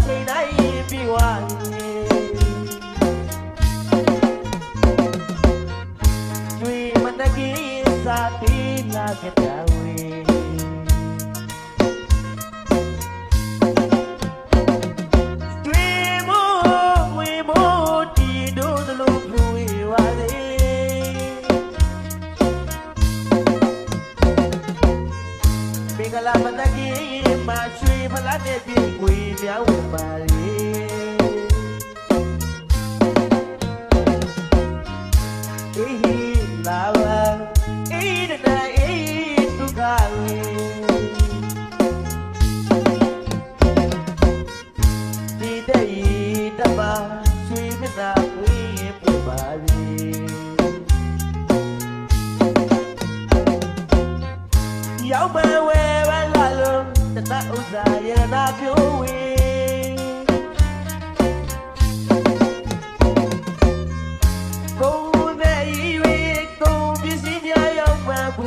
ချိန်တိုင်းပြီးသွားကျွေးမတကြီးစာတီးလာခဲ့တာဝေကလာမတကြီးမချွေဖလားတဲ့ပြေကွေမြောက်ဝင်ပါလေအေးလာပါအေးတဲ့အေးဒုက္ခဝေဒီတဲ့တပါချွေမသာကွေပြပါလေရောက်ပါဝဲ那乌萨也那飘微，公的以为公比谁家要万贵，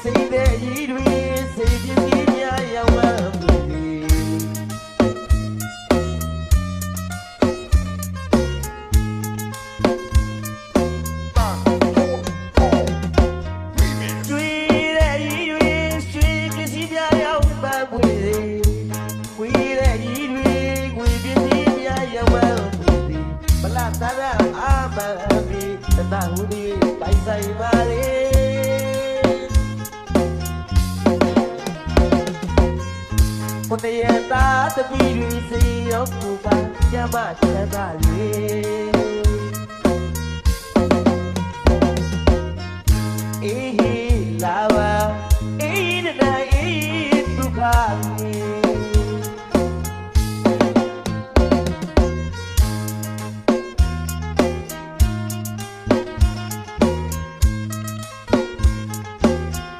谁的以为谁比谁家要万贵。那蝴蝶白在马里，我的眼大的比绿色有不干，加马在哪里？咦，拉哇，咦的那咦不看你。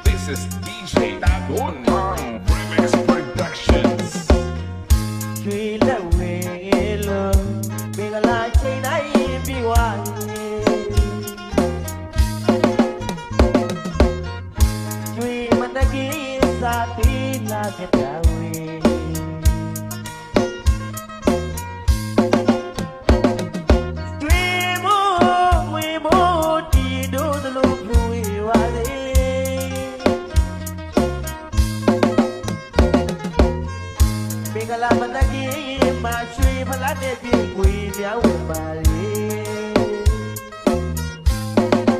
This is DJ Dagon Remix Productions. ကျွေးလက်ဝဲလို့မင်္ဂလာချိန်တိုင်းပြီးသွားကျွေးမတကြီးစာတီးလာခဲ့တာဝေကျွေးမို့ဝေမို့တီတို့လိုဖူဝေဝါလေမင်္ဂလာမတကြီးမချွေဖလားတဲ့ပြေကွေမြောက်ဝင်ပါလေ